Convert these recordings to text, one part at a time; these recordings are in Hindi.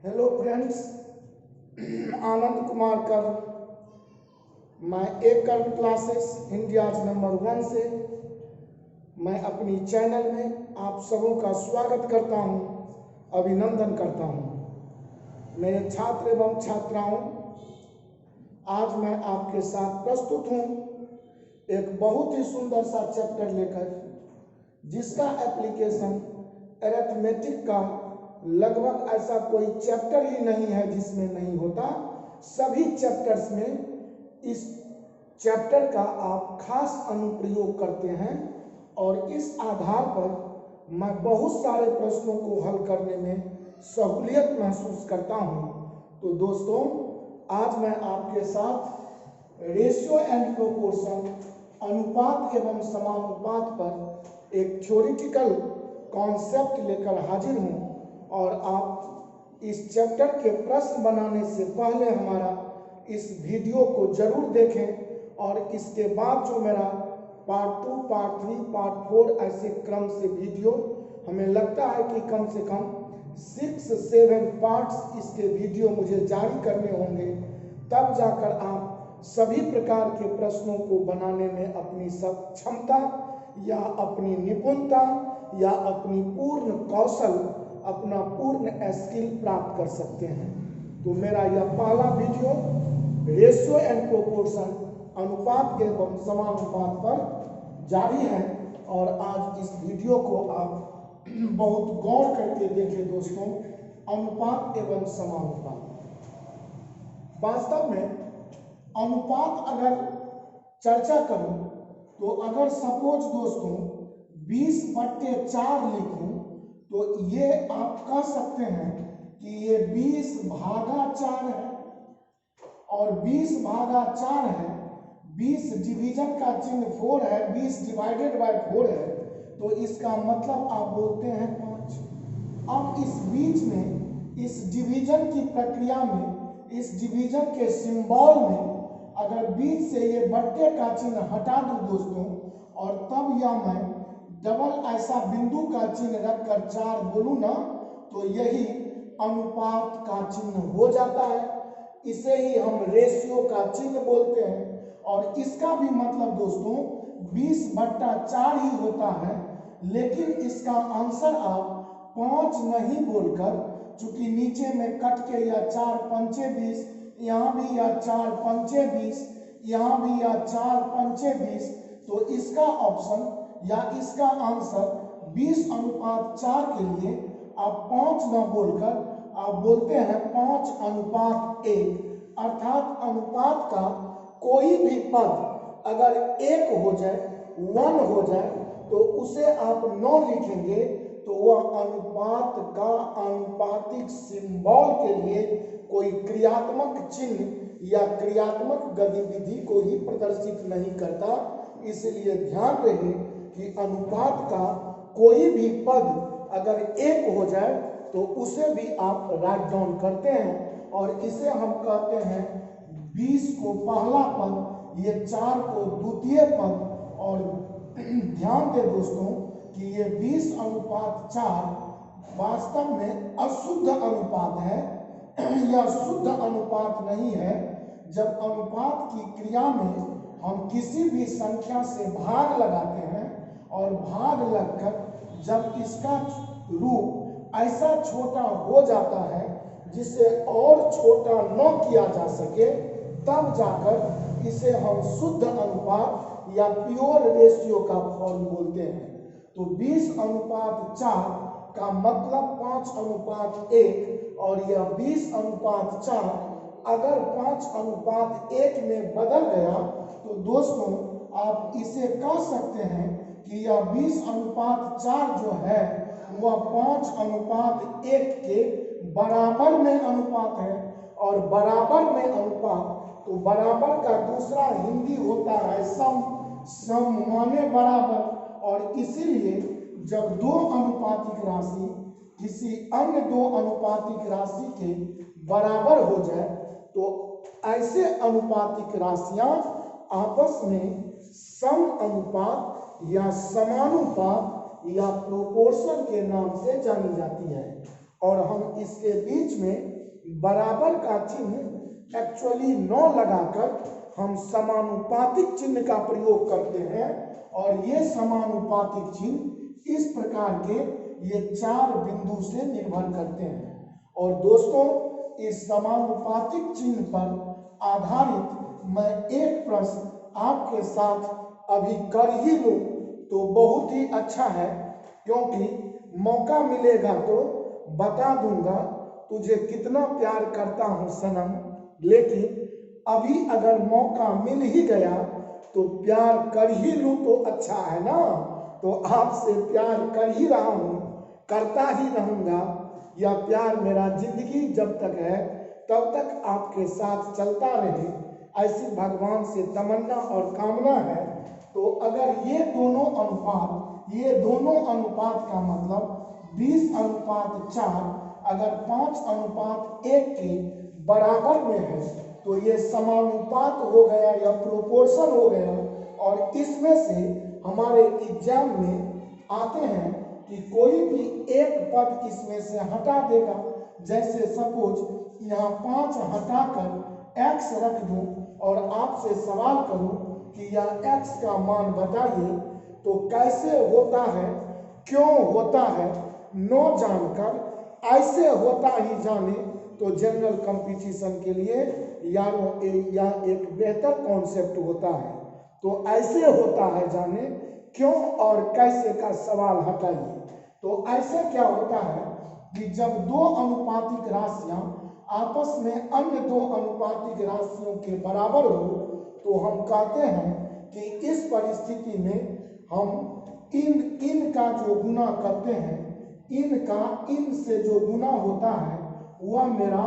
हेलो फ्रेंड्स, आनंद कुमार कर मैं एक कर क्लासेस इंडियाज नंबर 1 से मैं अपनी चैनल में आप सबों का स्वागत करता हूं, अभिनंदन करता हूं। मेरे छात्र एवं छात्राओं, आज मैं आपके साथ प्रस्तुत हूं एक बहुत ही सुंदर सा चैप्टर लेकर, जिसका एप्लीकेशन अरिथमेटिक का लगभग ऐसा कोई चैप्टर ही नहीं है जिसमें नहीं होता। सभी चैप्टर्स में इस चैप्टर का आप खास अनुप्रयोग करते हैं और इस आधार पर मैं बहुत सारे प्रश्नों को हल करने में सहूलियत महसूस करता हूं। तो दोस्तों, आज मैं आपके साथ रेशियो एंड प्रोपोर्शन, अनुपात एवं समानुपात पर एक थ्योरेटिकल कॉन्सेप्ट लेकर हाजिर हूं और आप इस चैप्टर के प्रश्न बनाने से पहले हमारा इस वीडियो को जरूर देखें और इसके बाद जो मेरा पार्ट 2, पार्ट 3, पार्ट 4 ऐसे क्रम से वीडियो हमें लगता है कि कम से कम 6-7 पार्ट्स इसके वीडियो मुझे जारी करने होंगे, तब जाकर आप सभी प्रकार के प्रश्नों को बनाने में अपनी क्षमता या अपनी निपुणता या अपनी पूर्ण कौशल, अपना पूर्ण स्किल प्राप्त कर सकते हैं। तो मेरा यह पहला वीडियो रेशियो एंड प्रोपोर्शन, अनुपात एवं समानुपात पर जारी है और आज इस वीडियो को आप बहुत गौर करके देखें दोस्तों। अनुपात एवं समानुपात, वास्तव में अनुपात अगर चर्चा करूं तो अगर सपोज दोस्तों 20/4 लिखूं तो ये आप कह सकते हैं कि ये 20/4 है और 20/4 है। 20 डिवीजन का चिन्ह 4 है, 20 डिवाइडेड बाय 4 है, तो इसका मतलब आप बोलते हैं 5। अब इस बीच में इस डिवीजन की प्रक्रिया में, इस डिवीजन के सिंबल में अगर बीच से ये बट्टे का चिन्ह हटा दूं दोस्तों और तब या मैं डबल ऐसा बिंदु का चिन्ह रखकर 4 बोलूं ना, तो यही अनुपात का चिन्ह हो जाता है। इसे ही हम रेशियो का चिन्ह बोलते हैं और इसका भी मतलब दोस्तों 20/4 ही होता है। लेकिन इसका आंसर आप 5 नहीं बोलकर, चूंकि नीचे में कट के या 4×5 20, यहाँ भी या 4×5 20, यहाँ भी या 4×5 20, तो इसका ऑप्शन या इसका आंसर 20/4 के लिए आप 5 न बोलकर आप बोलते हैं 5:1, अर्थात अनुपात का कोई भी पद अगर 1 हो जाए, 1 हो जाए, तो उसे आप 9 लिखेंगे तो वह अनुपात का आनुपातिक सिंबल के लिए कोई क्रियात्मक चिन्ह या क्रियात्मक गतिविधि को ही प्रदर्शित नहीं करता। इसलिए ध्यान रहे कि अनुपात का कोई भी पद अगर 1 हो जाए तो उसे भी आप राइट डाउन करते हैं और इसे हम कहते हैं 20 को पहला पद, ये 4 को द्वितीय पद। और ध्यान दें दोस्तों कि ये 20/4 वास्तव में अशुद्ध अनुपात है, यह शुद्ध अनुपात नहीं है। जब अनुपात की क्रिया में हम किसी भी संख्या से भाग लगाते हैं और भाग लगकर जब इसका रूप ऐसा छोटा हो जाता है जिसे और छोटा न किया जा सके, तब जाकर इसे हम शुद्ध अनुपात या प्योर रेशियो का फॉर्म बोलते हैं। तो 20/4 का मतलब 5:1 और यह 20/4 अगर 5:1 में बदल गया तो दोस्तों आप इसे कह सकते हैं कि यह 20/4 जो है वह 5:1 के बराबर में अनुपात है। और बराबर में अनुपात, तो बराबर का दूसरा हिंदी होता है सम माने बराबर। और इसीलिए जब 2 अनुपातिक राशि किसी अन्य 2 अनुपातिक राशि के बराबर हो जाए तो ऐसे अनुपातिक राशियां आपस में सम अनुपात या समानुपात या प्रोपोर्शन के नाम से जानी जाती है। और हम इसके बीच में बराबर का चिन्ह एक्चुअली 9 लगाकर हम समानुपातिक चिन्ह का प्रयोग करते हैं। और ये समानुपातिक चिन्ह इस प्रकार के ये 4 बिंदु से निर्भर करते हैं। और दोस्तों, इस समानुपातिक चिन्ह पर आधारित मैं एक प्रश्न आपके साथ अभी कर ही लूं तो बहुत ही अच्छा है, क्योंकि मौका मिलेगा तो बता दूंगा तुझे कितना प्यार करता हूं सनम। लेकिन अभी अगर मौका मिल ही गया तो प्यार कर ही लूं तो अच्छा है ना। तो आपसे प्यार कर ही रहा हूं, करता ही रहूंगा। यह प्यार मेरा जिंदगी जब तक है तब तक आपके साथ चलता रहे, ऐसी भगवान से तमन्ना और कामना है। तो अगर ये दोनों अनुपात का मतलब 20:4 अगर 5:1 के बराबर में है तो ये समानुपात हो गया या प्रोपोर्शन हो गया। और इसमें से हमारे एग्जाम में आते हैं कि कोई भी एक पद इसमें से हटा देगा। जैसे सपोज यहाँ 5 हटाकर x रख दूं और आपसे सवाल करूं कि यह x का मान बताइए, तो कैसे होता है, क्यों होता है, न जानकर ऐसे होता ही जाने तो जनरल कंपटीशन के लिए यारों यह एक बेहतर कॉन्सेप्ट होता है। तो ऐसे होता है जाने, क्यों और कैसे का सवाल हटाइए। तो ऐसे क्या होता है कि जब 2 अनुपातिक राशियां आपस में अन्य 2 अनुपातिक राशियों के बराबर हो तो हम कहते हैं कि इस परिस्थिति में हम इन का जो गुना करते हैं, इन का इन से जो गुना होता है वह मेरा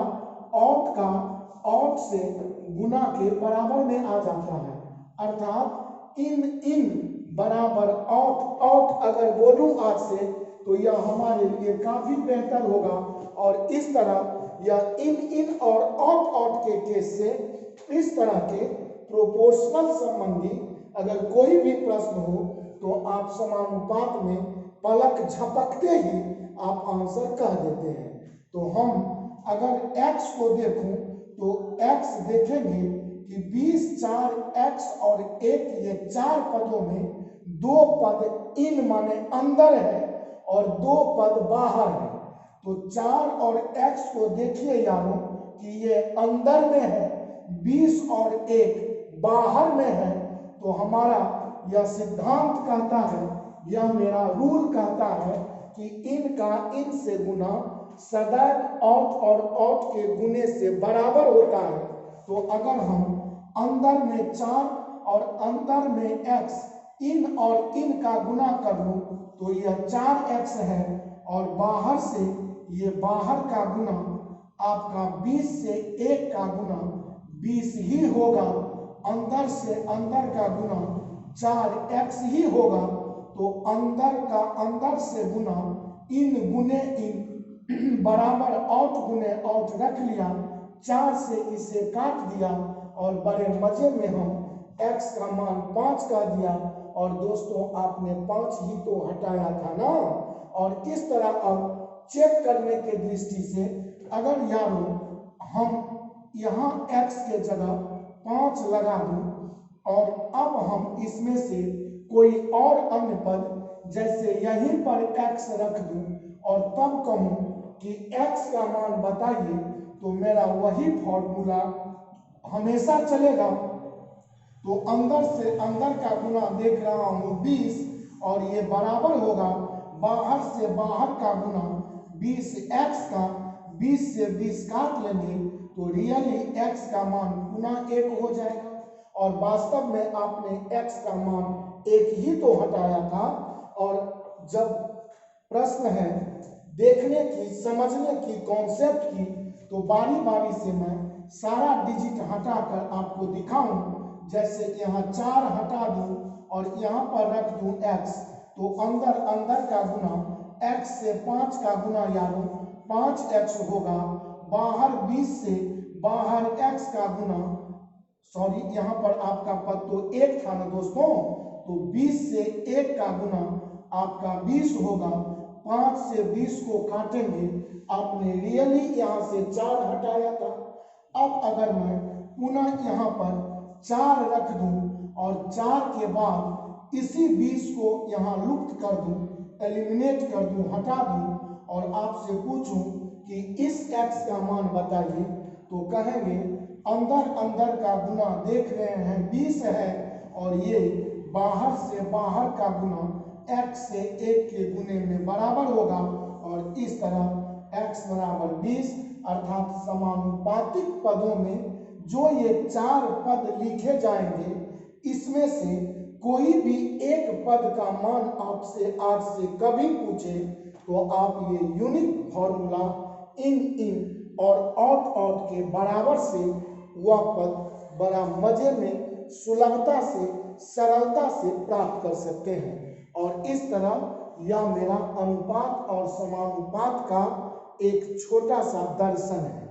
औट से गुना के बराबर में आ जाता है। अर्थात इन बराबर औट अगर बोलूं आज से तो यह हमारे लिए काफी बेहतर होगा। और इस तरह यह इन और औट के केस से इस तरह के प्रोपोर्शनल संबंधी अगर कोई भी प्रश्न हो तो आप समानुपात में पलक झपकते ही आप आंसर कह देते हैं। तो हम अगर x को देखूं तो x देखेंगे कि 20, 4, x और 1 ये 4 पदों में 2 पद इन माने अंदर है और 2 पद बाहर है। तो 4 और x को देखिए यारों कि ये अंदर में है, 20 और 1 बाहर में है। तो हमारा यह सिद्धांत कहता है, यह मेरा रूल कहता है कि इन का इन से गुना सदैव औट के गुने से बराबर होता है। तो अगर हम अंदर में 4 और अंदर में x इन और इन का गुना कर लूं तो यह 4x है और बाहर से ये बाहर का गुना आपका 20 से 1 का गुना 20 ही होगा, अंदर से अंदर का गुना 4x ही होगा। तो अंदर का अंदर से गुना इन गुने इन बराबर औट गुने औट रख लिया, 4 से इसे काट दिया और बड़े मजे में हम x का मान 5 का दिया। और दोस्तों आपने 5 ही तो हटाया था ना। और इस तरह अब चेक करने के दृष्टि से अगर यारों हम यहाँ x के जगह 5 लगा दूं और अब हम इसमें से कोई और अन्य पद जैसे यहीं पर x रख दूं और तब कहूं कि x का मान बताइए, तो मेरा वही फॉर्मूला हमेशा चलेगा। तो अंदर से अंदर का गुना देख रहा हूं 20 और ये बराबर होगा बाहर से बाहर का गुना 20x का, 20 से 20 काट लेंगे तो रियली x का मान गुना 1 हो जाएगा। और वास्तव में आपने x का मान 1 ही तो हटाया था। और जब प्रश्न है देखने की, समझने की, कॉन्सेप्ट की, तो बारी बारी से मैं सारा डिजिट हटाकर आपको दिखाऊं। जैसे यहाँ 4 हटा दूं और यहाँ पर रख दूं x, तो अंदर अंदर का गुना x से 5 का गुना यारों 5x होगा। बाहर 20 से बाहर x का गुना, सॉरी यहाँ पर आपका पद तो 1 था ना दोस्तों, तो 20 से 1 का गुना आपका 20 होगा। 5 से 20 को काटेंगे, आपने रियली यहाँ से 4 हटाया था। अब अगर मैं पुनः यहाँ पर 4 रख दूं और 4 के बाद इसी 20 को यहाँ लुप्त कर दूं, एलिमिनेट कर दूं, हटा दूं और आपसे पूछूं कि इस x का मान बताइए, तो कहेंगे अंदर अंदर का गुना देख रहे हैं 20 है और ये बाहर से बाहर का गुना x से 1 के गुने में बराबर होगा और इस तरह x बराबर 20 अर्थात समानुपातिक पदों में जो ये 4 पद लिखे जाएंगे, इसमें से कोई भी एक पद का मान आपसे आज से कभी पूछे तो आप ये यूनिक फॉर्मूला इन और आउट के बराबर से वह पद बड़ा मजे में सुलभता से सरलता से प्राप्त कर सकते हैं। और इस तरह यह मेरा अनुपात और समानुपात का एक छोटा सा दर्शन है।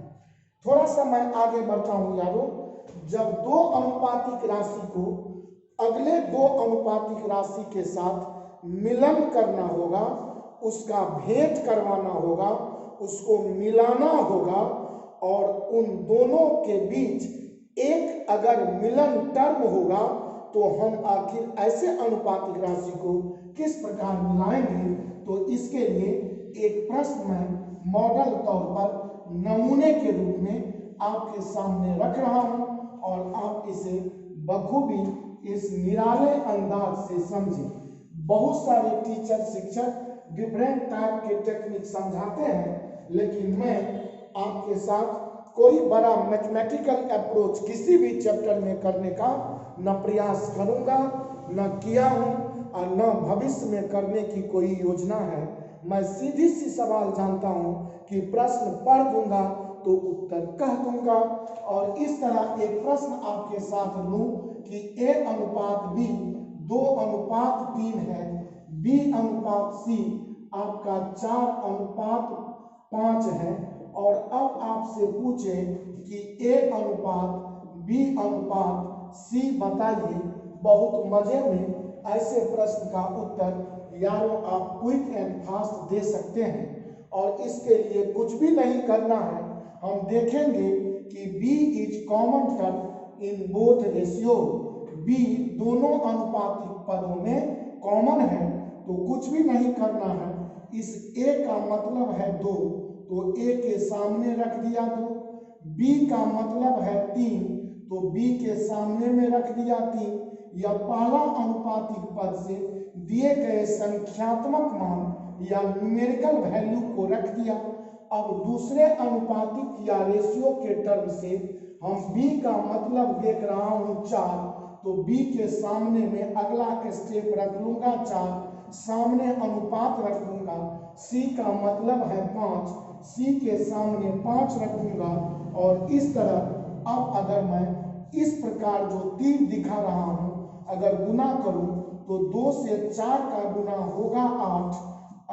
थोड़ा सा मैं आगे बढ़ता हूं यारों। जब 2 अनुपातिक राशि को अगले 2 अनुपातिक राशि के साथ मिलन करना होगा, उसका भेंट करवाना होगा, उसको मिलाना होगा और उन दोनों के बीच एक अगर मिलन टर्म होगा तो हम आखिर ऐसे अनुपातिक राशि को किस प्रकार मिलाएंगे। तो इसके लिए एक प्रश्न मैं मॉडल तौर पर नमूने के रूप में आपके सामने रख रहा हूं और आप इसे बखूबी इस निराले अंदाज से समझें। बहुत सारे टीचर शिक्षक डिफरेंट टाइप के टेक्निक समझाते हैं, लेकिन मैं आपके साथ कोई बड़ा मैथमेटिकल अप्रोच किसी भी चैप्टर में करने का न प्रयास करूंगा, न किया हूं और न भविष्य में करने की कोई योजना है। मैं सीधी सी सवाल जानता हूं कि प्रश्न पढ़ दूंगा तो उत्तर कह दूंगा और इस तरह एक प्रश्न आपके साथ लूं कि A अनुपात B 2 अनुपात 3 है, B अनुपात C आपका 4 अनुपात 5 है और अब आपसे पूछे कि A अनुपात B अनुपात C बताइए। बहुत मजे में ऐसे प्रश्न का उत्तर यारों आप क्विक एंड फास्ट दे सकते हैं और इसके लिए कुछ भी नहीं करना है। हम देखेंगे कि B is common term in both ratio. B दोनों अनुपातिक पदों में कॉमन है तो कुछ भी नहीं करना है। इस A का मतलब है 2 तो A के सामने रख दिया 2। B का मतलब है 3 तो B के सामने में रख दिया 3। या पहला अनुपातिक पद से दिए गए संख्यात्मक मान या न्यूमेरिकल वैल्यू को रख दिया। अब दूसरे अनुपातिक या रेशियो के टर्म से हम B का मतलब देख रहा हूं 4 तो B के सामने में अगला स्टेप रख लूंगा 4, सामने अनुपात रख दूंगा। C का मतलब है 5, C के सामने 5 रखूंगा और इस तरह अब अगर मैं इस प्रकार जो तीर दिखा रहा हूं अगर गुना करूं तो 2 से 4 का गुना होगा 8।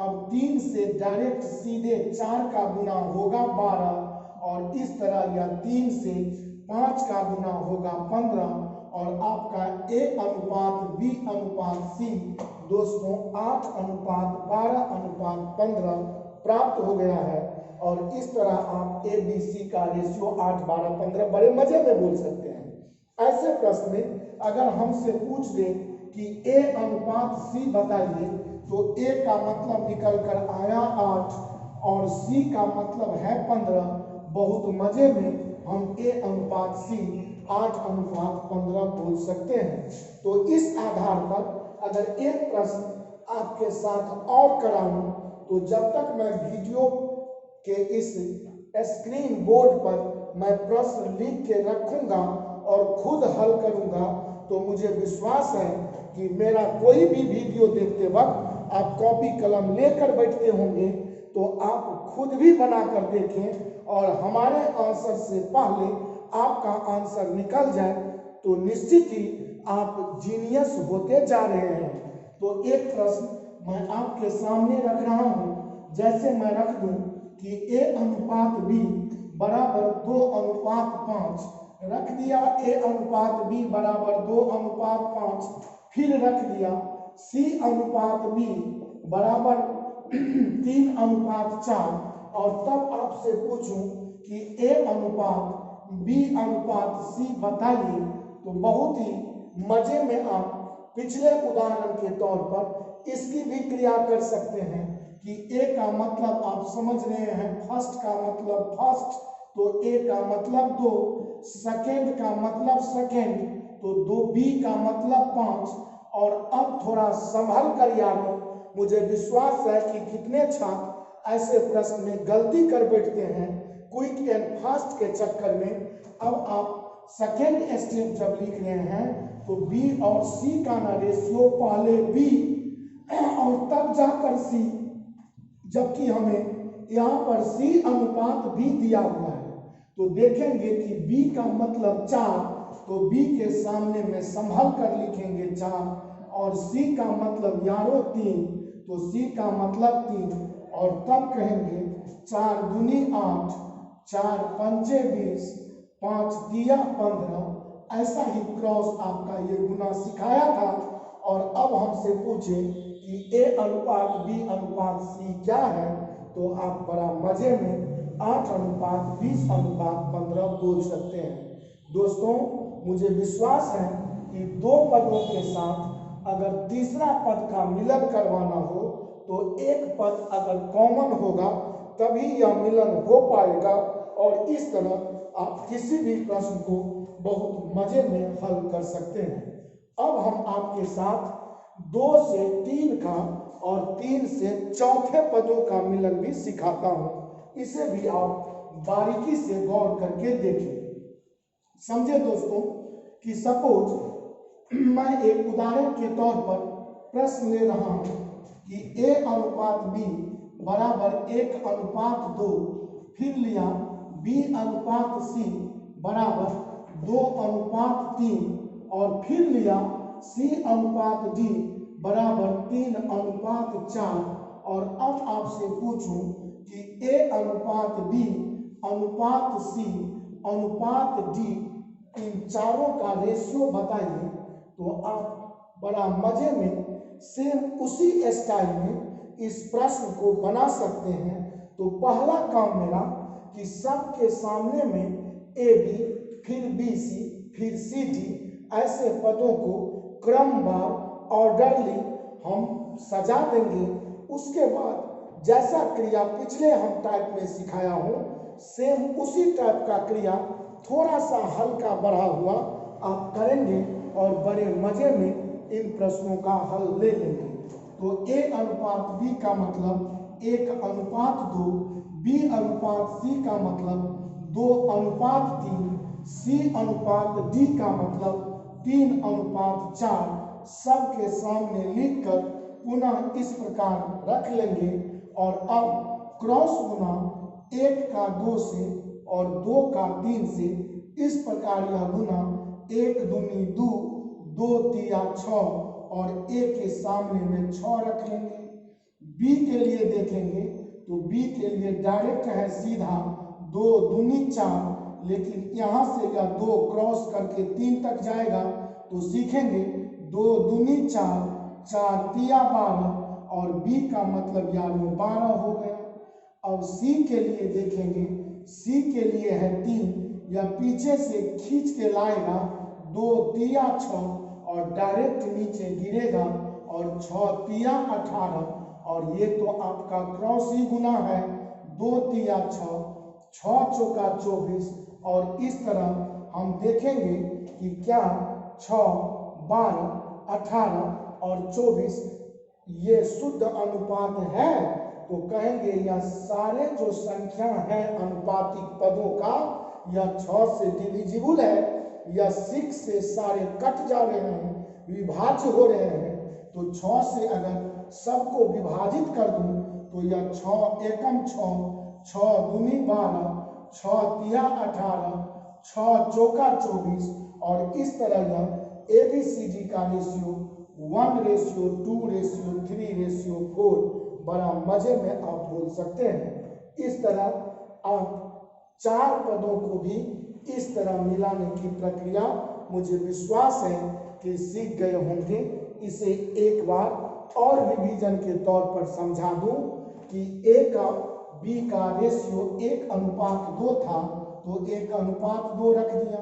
अब 3 से डायरेक्ट सीधे 4 का गुना होगा 12 और इस तरह या 3 से 5 का गुना होगा 15 और आपका A अनुपात B अनुपात C दोस्तों 8 अनुपात 12 अनुपात 15 प्राप्त हो गया है। और इस तरह आप ABC का रेशियो 8, 12, 15 बड़े मजे में बोल सकते हैं। ऐसे प्रश्न में अगर हमसे पूछ दे कि A अनुपात C बताइए तो A का मतलब निकल कर आया 8 और C का मतलब है 15। बहुत मजे में हम A अनुपात C 8 अनुपात 15 बोल सकते हैं। तो इस आधार पर अगर एक प्रश्न आपके साथ और कराऊं तो जब तक मैं वीडियो के इस स्क्रीन बोर्ड पर मैं प्रश्न लिख के रखूंगा और खुद हल करूंगा तो मुझे विश्वास है कि मेरा कोई भी वीडियो देखते वक्त आप कॉपी कलम लेकर बैठते होंगे तो आप खुद भी बनाकर देखें और हमारे आंसर से पहले आपका आंसर निकल जाए तो निश्चित ही आप जीनियस होते जा रहे हैं। तो एक प्रश्न मैं आपके सामने रख रहा हूं, जैसे मैं रख दूं कि A अनुपात B बराबर 2 अनुपात 5 रख दिया, A अनुपात B बराबर 2 अनुपात 5 फिर रख दिया, C अनुपात B बराबर 3:4 और तब आपसे पूछूं कि A अनुपात B अनुपात C बताइए, तो बहुत ही मजे में आप पिछले उदाहरण के तौर पर इसकी भी क्रिया कर सकते हैं कि A का मतलब आप समझ रहे हैं, फर्स्ट का मतलब फर्स्ट, तो A का मतलब 2, सेकेंड का मतलब सेकेंड, तो 2B का मतलब 5। और अब थोड़ा संभल कर यारो, मुझे विश्वास है कि कितने छात्र ऐसे प्रश्न में गलती कर बैठते हैं क्विक एंड फास्ट के चक्कर में। अब आप सेकेंड स्टेप जब लिख रहे हैं तो B और C का ना रेशियो पहले B और तब जाकर C, जबकि हमें यहाँ पर C अनुपात भी दिया हुआ है। तो देखेंगे कि B का मतलब 4, तो B के सामने में संभल कर लिखेंगे 4, और C का मतलब यारो 3, तो C का मतलब 3, और तब कहेंगे 4 दूनी 8, 4 पंचे 20, 5 तिया 15। ऐसा ही क्रॉस आपका ये गुना सिखाया था। और अब हमसे पूछे कि A अनुपात B अनुपात C क्या है, तो आप बड़ा मजे में 8 अनुपात 20 अनुपात 15 बोल सकते हैं। दोस्तों, मुझे विश्वास है कि 2 पदों के साथ अगर तीसरा पद का मिलन करवाना हो तो एक पद अगर कॉमन होगा तभी यह मिलन हो पाएगा, और इस तरह आप किसी भी प्रश्न को बहुत मजे में हल कर सकते हैं। अब हम आपके साथ 2 से 3 का और 3 से चौथे पदों का मिलन भी सिखाता हूं, इसे भी आप बारीकी से गौर करके देखें। समझे दोस्तों कि सपोज मैं एक उदाहरण के तौर पर प्रश्न ले रहा हूं कि A अनुपात B बराबर 1 अनुपात 2, फिर लिया B अनुपात C बराबर 2 अनुपात 3, और फिर लिया C अनुपात D बराबर 3 अनुपात 4। और अब आपसे पूछूं कि A अनुपात B अनुपात C अनुपात D, इन चारों का रेशियो बताइए, तो आप बड़ा मजे में सेम उसी स्टाइल में इस प्रश्न को बना सकते हैं। तो पहला काम मेरा कि सबके सामने में AB, फिर BC, फिर CD ऐसे पदों को क्रमवार ऑर्डरली हम सजा देंगे। उसके बाद जैसा क्रिया पिछले हम टाइप में सिखाया हूं, सेम उसी टाइप का क्रिया थोड़ा सा हल्का बढ़ा हुआ आप करेंगे और बड़े मजे में इन प्रश्नों का हल ले लेंगे। तो A अनुपात B का मतलब 1 अनुपात 2, B अनुपात C का मतलब 2 अनुपात 3, C अनुपात D का मतलब 3 अनुपात 4, सबके सामने लिखकर पुनः इस प्रकार रख लेंगे। और अब क्रॉस गुना 1 का 2 से और 2 का 3 से, इस प्रकार यह गुना 1 दूनी 2, 2 तिया 6, और A के सामने में 6 रख लेंगे। B के लिए देखेंगे तो B के लिए डायरेक्ट है सीधा 2 दूनी 4, लेकिन यहाँ से यह 2 क्रॉस करके 3 तक जाएगा, तो सीखेंगे 2 दूनी 4, 4 तिया 12, और B का मतलब यार वो 12 हो गया। अब C के लिए देखेंगे, C के लिए है 3, या पीछे से खींच के लाएगा 2 तिया 6 और डायरेक्ट नीचे गिरेगा, और 6 तिया 18, और ये तो आपका क्रॉस ही गुना है 2 तिया 6, 6 चौका 24, और इस तरह हम देखेंगे कि क्या 6, 12, 18 और 24 ये शुद्ध अनुपात है। तो कहेंगे यह सारे जो संख्या है अनुपातिक पदों का, यह 6 से डिविजिबल है, या 6 से सारे कट जा रहे हैं, विभाज्य हो रहे हैं। तो 6 से अगर सबको विभाजित कर दूं तो यह 6 एकम 6, 6 दूनी 12, 6 तिया 18, 6 चौका 24, और इस तरह यह ABCD का रेशियो 1:2:3:4 बड़ा मजे में आप बोल सकते हैं। इस तरह आप 4 पदों को भी इस तरह मिलाने की प्रक्रिया मुझे विश्वास है कि सीख गए होंगे। इसे एक बार और रिवीजन के तौर पर समझा दूं कि ए का बी का रेशियो 1:2 था तो 1:2 रख दिया,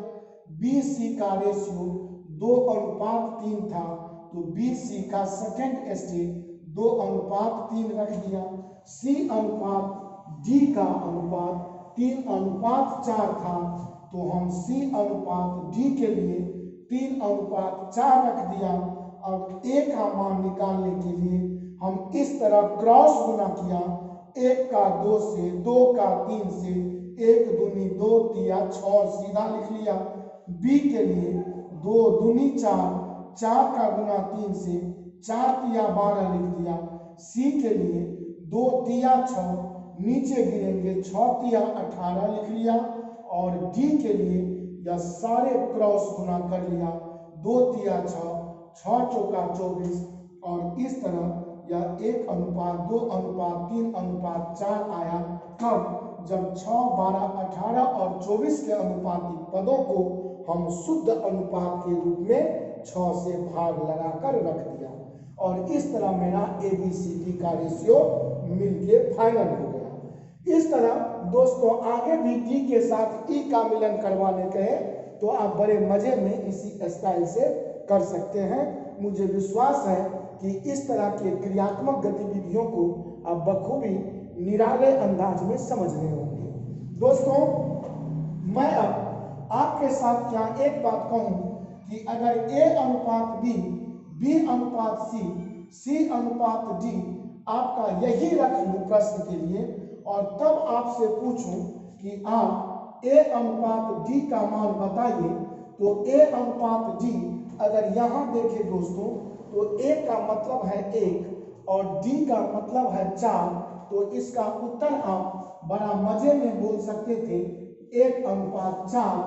बी सी का रेशियो 2:3 था तो बी सी का सेकेंड स्टेज 2:3 रख दिया, सी अनुपात डी का अनुपात 3:4 था तो हम सी अनुपात डी के लिए 3:4 रख दिया। अब ए का मान निकालने के लिए हम इस तरह क्रॉस गुना किया, 1 का 2 से, 2 का 3 से, 1 दूनी 2 तिया 6 सीधा लिख लिया। बी के लिए 2 दूनी 4, 4 का गुना 3 से 4 तिया 12 लिख दिया। सी के लिए 2 तिया 6 नीचे गिरेंगे 6 तिया 18 लिख लिया। और डी के लिए यह सारे क्रॉस गुना कर लिया, 2 तिया 6, 6 चौका 24 और इस तरह यह 1:2:3:4 आया। कब? जब 6, 12, 18 और 24 के अनुपातिक पदों को हम शुद्ध अनुपात के रूप में 6 से भाग लगाकर रख दिया और इस तरह मेरा ABCD का रेशियो मिलके फाइनल हो गया। इस तरह दोस्तों आगे भी D के साथ E का मिलन करवाने कहे तो आप बड़े मजे में इसी स्टाइल से कर सकते हैं। मुझे विश्वास है कि इस तरह के क्रियात्मक गतिविधियों को आप बखूबी निराले अंदाज में समझ रहे होंगे। दोस्तों मैं अब आपके साथ यहाँ एक बात कहूँ कि अगर A:B, B:C, C:D आपका यही रख लूँ प्रश्न के लिए और तब आपसे पूछूं कि आप A:D का मान बताइए तो A:D अगर यहाँ देखें दोस्तों तो A का मतलब है 1 और D का मतलब है 4 तो इसका उत्तर आप बड़ा मजे में बोल सकते थे 1:4,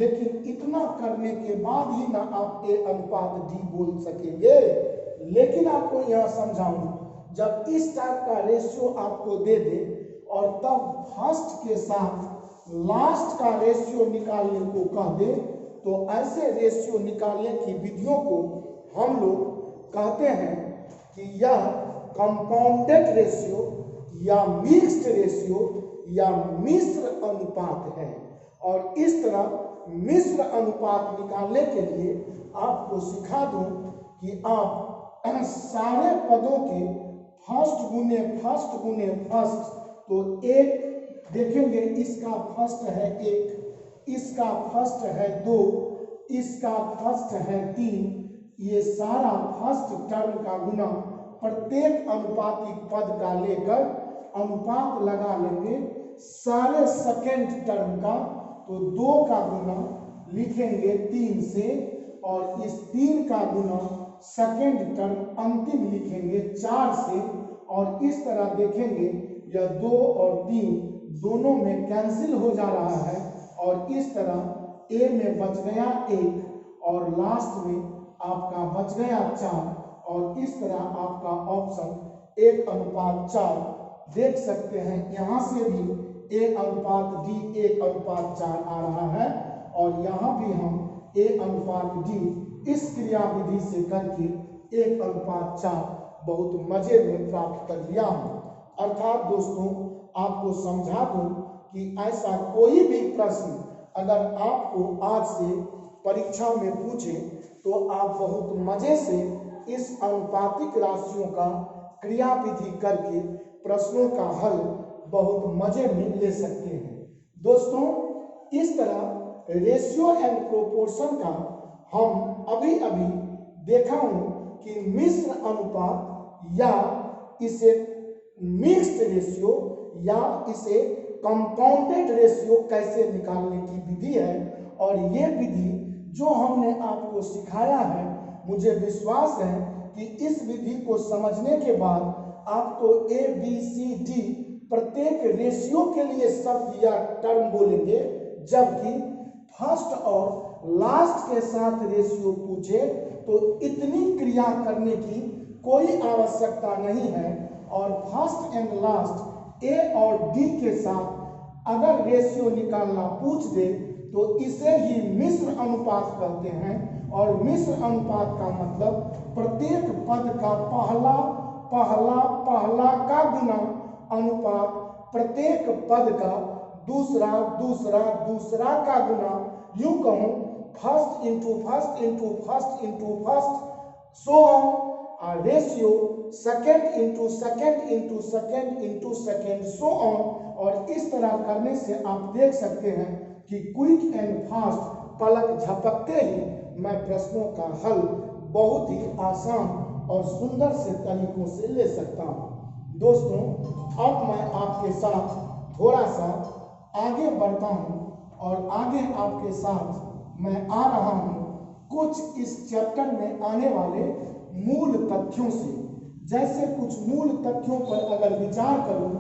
लेकिन इतना करने के बाद ही ना आप A:D बोल सकेंगे। लेकिन आपको यह समझाऊं, जब इस टाइप का रेशियो आपको दे दे और तब फर्स्ट के साथ लास्ट का रेशियो निकालने को कह दे तो ऐसे रेशियो निकालने की विधियों को हम लोग कहते हैं कि यह कंपाउंडेड रेशियो या मिक्स्ड रेशियो या मिश्र अनुपात है। और इस तरह मिश्र अनुपात निकालने के लिए आपको सिखा दूं कि आप सारे पदों के फर्स्ट गुने फर्स्ट तो 1 देखेंगे, इसका फर्स्ट है 1, इसका फर्स्ट है 2, इसका फर्स्ट है 3, ये सारा फर्स्ट टर्म का गुना प्रत्येक अनुपातिक पद का लेकर अनुपात लगा लेंगे सारे सेकेंड टर्म का तो 2 का गुना लिखेंगे 3 से और इस 3 का गुना सेकेंड टर्म अंतिम लिखेंगे 4 से और इस तरह देखेंगे यह 2 और 3 दोनों में कैंसिल हो जा रहा है और इस तरह A में बच गया 1 और लास्ट में आपका बच गया 4 और इस तरह आपका ऑप्शन 1:4 देख सकते हैं। यहाँ से भी A:D 1:4 आ रहा है और यहाँ भी हम A:D इस क्रिया विधि से करके 1:4 बहुत मजे में प्राप्त कर लिया हूँ। अर्थात दोस्तों आपको समझा दूं कि ऐसा कोई भी प्रश्न अगर आपको आज से परीक्षा में पूछे तो आप बहुत मजे से इस अनुपातिक राशियों का क्रिया विधि करके प्रश्नों का हल बहुत मजे में ले सकते हैं। दोस्तों इस तरह रेशियो एंड प्रोपोर्शन का हम अभी देखा हूं कि मिश्र अनुपात या इसे मिक्स्ड रेशियो या इसे कंपाउंडेड रेशियो कैसे निकालने की विधि है और ये विधि जो हमने आपको सिखाया है मुझे विश्वास है कि इस विधि को समझने के बाद आप तो ABCD प्रत्येक रेशियो के लिए शब्द या टर्म बोलेंगे, जबकि फर्स्ट और लास्ट के साथ रेशियो पूछे तो इतनी क्रिया करने की कोई आवश्यकता नहीं है और फर्स्ट एंड लास्ट A और D के साथ अगर रेशियो निकालना पूछ दे तो इसे ही मिश्र अनुपात कहते हैं और मिश्र अनुपात का मतलब प्रत्येक पद का पहला का गुना अनुपात प्रत्येक पद का दूसरा दूसरा दूसरा का गुना, यूं कहूं first into first into first into first, so on ratio second into second into second into second, so on. और इस तरह करने से आप देख सकते हैं कि क्विक एंड फास्ट, पलक झपकते ही मैं प्रश्नों का हल बहुत ही आसान और सुंदर से तरीकों से ले सकता हूं। दोस्तों, अब मैं आपके साथ थोड़ा सा आगे बढ़ता हूं और आगे आपके साथ मैं आ रहा हूं कुछ इस चैप्टर में आने वाले मूल तथ्यों से। जैसे कुछ मूल तथ्यों पर अगर विचार करूं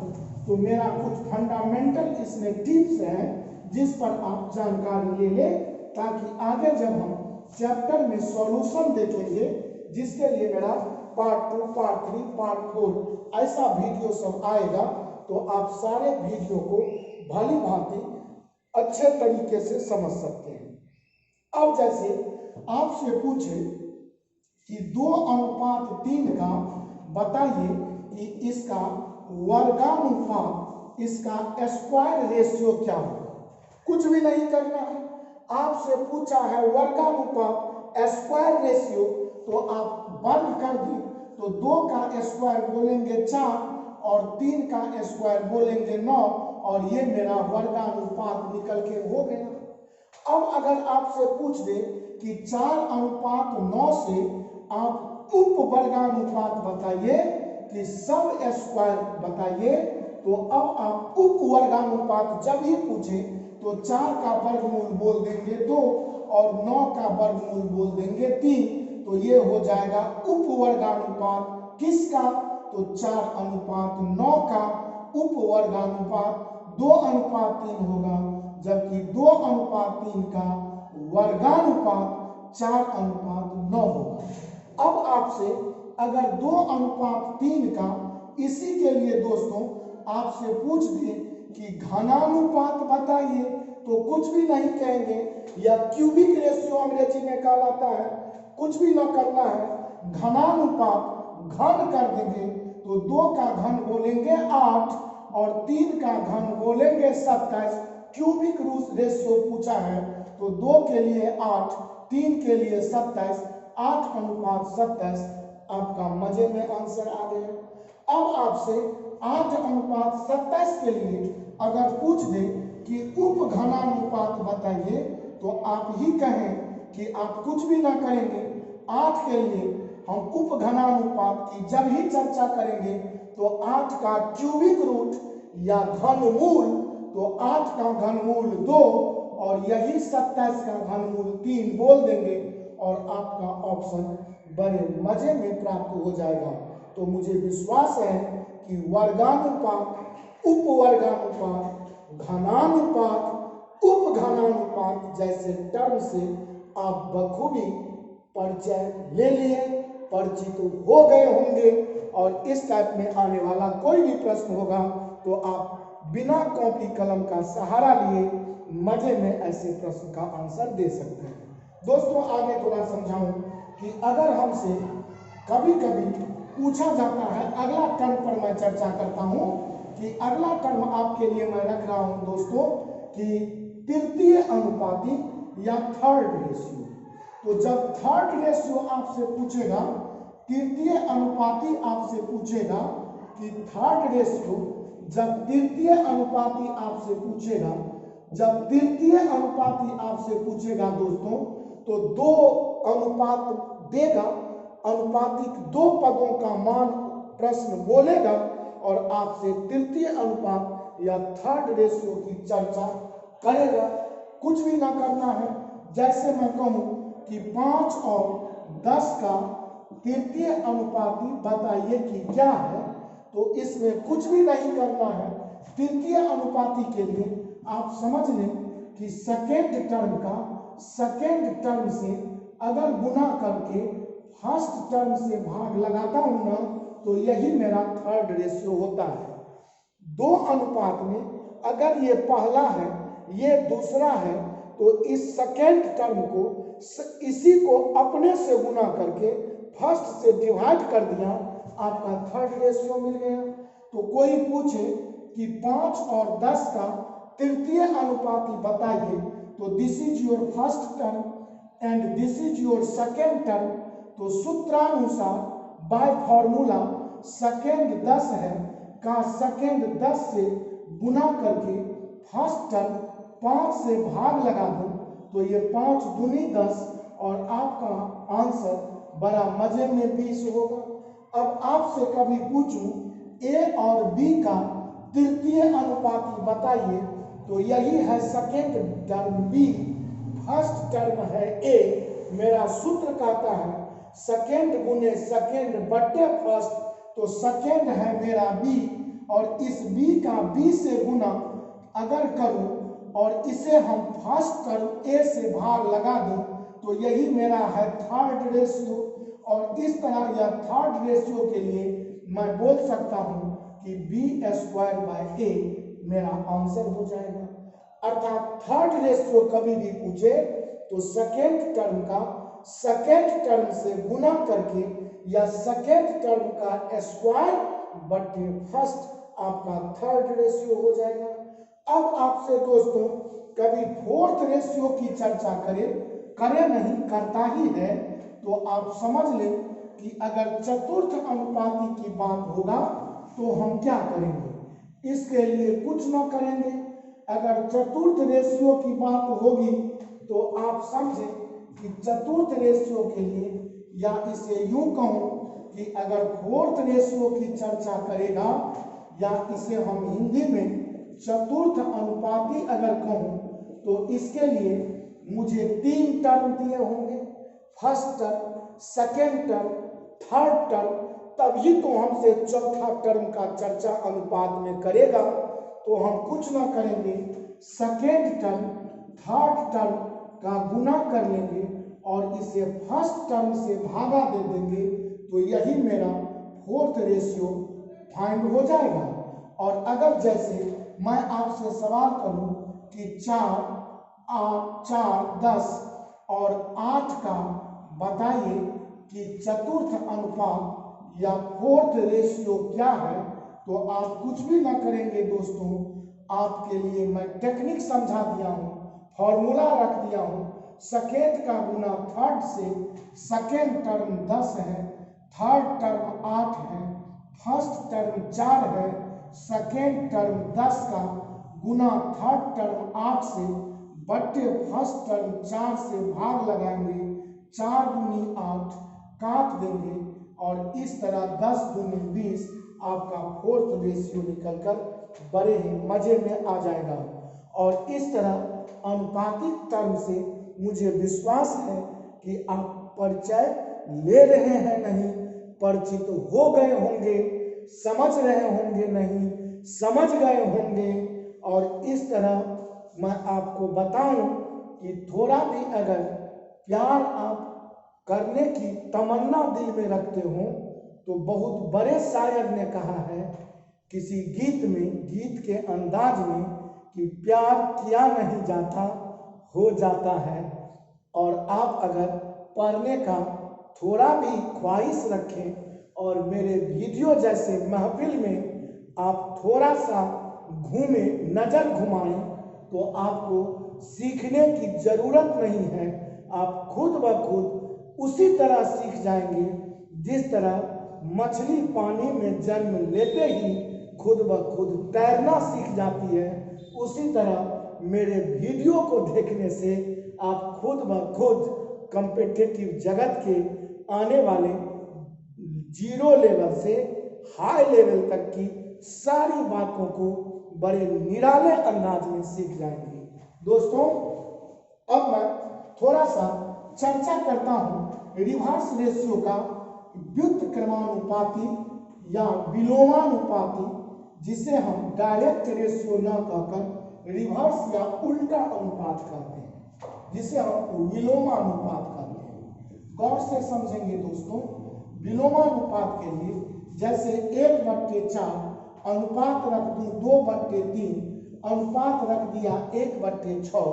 तो मेरा कुछ फंडामेंटल इसमें टिप्स हैं जिस पर आप जानकारी ले लें, ताकि आगे जब हम चैप्टर में सॉल्यूशन देखेंगे, जिसके लिए मेरा पार्ट 2, पार्ट 3, पार्ट 4 ऐसा वीडियो सब आएगा, तो आप सारे वीडियो को भली भांति अच्छे तरीके से समझ सकते हैं। अब जैसे आपसे पूछे कि 2:3 का बताइए कि इसका वर्गानुपात, इसका स्क्वायर रेशियो क्या होगा। कुछ भी नहीं करना है, आपसे पूछा है वर्गानुपात स्क्वायर रेशियो, तो आप वर्ग कर दी तो 2 का स्क्वायर बोलेंगे 4 और 3 का स्क्वायर बोलेंगे 9, और ये मेरा वर्गानुपात निकल के हो गया। अब अगर आपसे पूछ दे कि 4:9 से आप उप वर्गानुपात बताइए कि सब स्क्वायर बताइए, तो अब आप उप वर्गानुपात जब ही पूछे तो 4 का वर्गमूल बोल देंगे 2 और 9 का वर्गमूल बोल देंगे 3, तो ये हो जाएगा उप वर्गानुपात किसका, तो 4:9 का उप वर्गानुपात 2:3 होगा, जबकि 2:3 का वर्गानुपात 4:9 होगा। अब आपसे अगर 2:3 का इसी के लिए दोस्तों आपसे पूछ दे कि घनानुपात बताइए, तो कुछ भी नहीं कहेंगे, या क्यूबिक रेशियो अंग्रेजी में कहलाता है, कुछ भी ना करना है, घनानुपात घन कर देंगे, तो 2 का घन बोलेंगे 8 और 3 का घन बोलेंगे 27। क्यूबिक रेशियो पूछा है तो 2 के लिए 8, 3 के लिए 27, 8:27 आपका मजे में आंसर आ गया। अब आपसे 8:27 के लिए अगर पूछ दे कि उप घनानुपात बताइए, तो आप ही कहें कि आप कुछ भी ना करेंगे। 8 के लिए हम उप घनानुपात की जब ही चर्चा करेंगे तो 8 का क्यूबिक रूट या घनमूल, तो 8 का घनमूल 2 और यही 27 का घनमूल 3 बोल देंगे और आपका ऑप्शन बड़े मजे में प्राप्त हो जाएगा। तो मुझे विश्वास है कि वर्गानुपात, उप वर्गानुपात, घनानुपात, उप घनानुपात जैसे टर्म से आप बखूबी परिचय ले लिए, परिचित हो गए होंगे, और इस टाइप में आने वाला कोई भी प्रश्न होगा तो आप बिना कॉपी कलम का सहारा लिए मजे में ऐसे प्रश्न का आंसर दे सकते हैं। दोस्तों, आगे थोड़ा समझाऊं कि अगर हमसे कभी कभी पूछा जाता है, अगला टर्म पर मैं चर्चा करता हूं कि अगला टर्म आपके लिए मैं रख रहा हूं दोस्तों कि तृतीय अनुपाती या थर्ड रेशियो। तो जब थर्ड रेशियो आपसे पूछेगा, तृतीय अनुपाती आपसे पूछेगा कि थर्ड रेशियो, जब तृतीय अनुपाती आपसे पूछेगा, जब तृतीय अनुपाती आपसे पूछेगा दोस्तों, तो 2 अनुपात देगा, अनुपातिक 2 पदों का मान प्रश्न बोलेगा और आपसे तृतीय अनुपात या थर्ड रेशियो की चर्चा करेगा। कुछ भी ना करना है, जैसे मैं कहूं कि 5 और 10 का तृतीय अनुपाती बताइए कि क्या है, तो इसमें कुछ भी नहीं करना है। तृतीय अनुपाती के लिए आप समझ लें कि सेकेंड टर्म का सेकेंड टर्म से अगर गुना करके फर्स्ट टर्म से भाग लगाता हूं ना, तो यही मेरा थर्ड रेशियो होता है। 2 अनुपात में अगर ये पहला है, ये दूसरा है, तो इस सेकेंड टर्म को, इसी को अपने से गुना करके फर्स्ट से डिवाइड कर दिया, आपका थर्ड रेशियो मिल गया। तो कोई पूछे कि 5 और 10 का तृतीय अनुपाती बताइए, तो this is your first term and this is your second term. तो सूत्रानुसार बाय फॉर्मूला सेकेंड 10 है का सेकेंड 10 से गुना करके फर्स्ट टर्म 5 से भाग लगा दो, तो ये 5 दूनी 10 और आपका आंसर बड़ा मजे में 20 होगा। अब आपसे कभी पूछूं ए और बी का तृतीय अनुपाती बताइए, तो यही है second term B, first term है ए। मेरा सूत्र कहता है सेकेंड गुने सेकेंड बट्टे फर्स्ट, तो सेकेंड है मेरा बी और इस बी का बी से गुना अगर करूं और इसे हम फर्स्ट टर्म ए से भाग लगा दूं, तो यही मेरा है थर्ड रेशियो। और इस तरह या थर्ड रेशियो के लिए मैं बोल सकता हूं कि बी स्क्वायर बाय ए मेरा आंसर हो जाएगा। अर्थात थर्ड रेशियो कभी भी पूछे तो सेकेंड टर्म का सेकेंड टर्म से गुना करके या सेकेंड टर्म का स्क्वायर बटे फर्स्ट आपका थर्ड रेशियो हो जाएगा। अब आपसे दोस्तों कभी फोर्थ रेशियो की चर्चा करे नहीं, करता ही है, तो आप समझ लें कि अगर चतुर्थ अनुपाती की बात होगा तो हम क्या करेंगे, इसके लिए कुछ न करेंगे। अगर चतुर्थ रेशियो की बात होगी तो आप समझें कि चतुर्थ रेशियो के लिए, या इसे यूं कहूं कि अगर फोर्थ रेशियो की चर्चा करेगा, या इसे हम हिंदी में चतुर्थ अनुपाती अगर कहूं, तो इसके लिए मुझे 3 टर्म दिए होंगे, first term, second term, third term, तभी तो हमसे चौथा टर्म का चर्चा अनुपात में करेगा। तो हम कुछ ना करेंगे, सेकेंड टर्म थर्ड टर्म का गुना कर लेंगे और इसे फर्स्ट टर्म से भागा दे देंगे, तो यही मेरा फोर्थ रेशियो फाइंड हो जाएगा। और अगर जैसे मैं आपसे सवाल करूं कि 4, 10 और 8 का बताइए कि चतुर्थ अनुपात या फोर्थ रेशियो क्या है, तो आप कुछ भी ना करेंगे दोस्तों, आपके लिए मैं टेक्निक समझा दिया हूं, फॉर्मूला रख दिया हूं। सेकेंड का गुना थर्ड से, सेकेंड टर्म 10 है, थर्ड टर्म 8 है, फर्स्ट टर्म 4 है, सेकेंड टर्म 10 का गुना थर्ड टर्म 8 से बट्टे फर्स्ट टर्म 4 से भाग लगाएंगे, 4 दूनी 8 काट देंगे और इस तरह 10 दूनी 20 आपका फोर्थ रेशियो निकलकर बड़े ही मजे में आ जाएगा। और इस तरह अनुपातिक टर्म से मुझे विश्वास है कि आप परिचय ले रहे हैं नहीं, परिचित हो गए होंगे, समझ रहे होंगे नहीं, समझ गए होंगे। और इस तरह मैं आपको बताऊं कि थोड़ा भी अगर प्यार आप करने की तमन्ना दिल में रखते हो, तो बहुत बड़े शायर ने कहा है किसी गीत में, गीत के अंदाज में, कि प्यार किया नहीं जाता हो जाता है। और आप अगर पढ़ने का थोड़ा भी ख्वाहिश रखें और मेरे वीडियो जैसे महफिल में आप थोड़ा सा घूमें, नजर घुमाएं, तो आपको सीखने की जरूरत नहीं है, आप खुद ब खुद उसी तरह सीख जाएंगे जिस तरह मछली पानी में जन्म लेते ही खुद ब खुद तैरना सीख जाती है। उसी तरह मेरे वीडियो को देखने से आप खुद ब खुद कॉम्पिटिटिव जगत के आने वाले 0 लेवल से हाई लेवल तक की सारी बातों को बड़े निराले अंदाज में सीख जाएंगे। दोस्तों अब मैं थोड़ा सा चर्चा करता हूं रिवर्स रेशियो का व्युत्क्रमानुपाती या विलोमानुपाती, जिसे हम डायरेक्ट रेशियो न कहकर रिवर्स या उल्टा अनुपात कहते हैं, जिसे हम विलोमानुपात कहते हैं। गौर से समझेंगे दोस्तों, विलोमानुपात के लिए जैसे 1/4 अनुपात रख दूं 2/3, अनुपात रख दिया 1/6,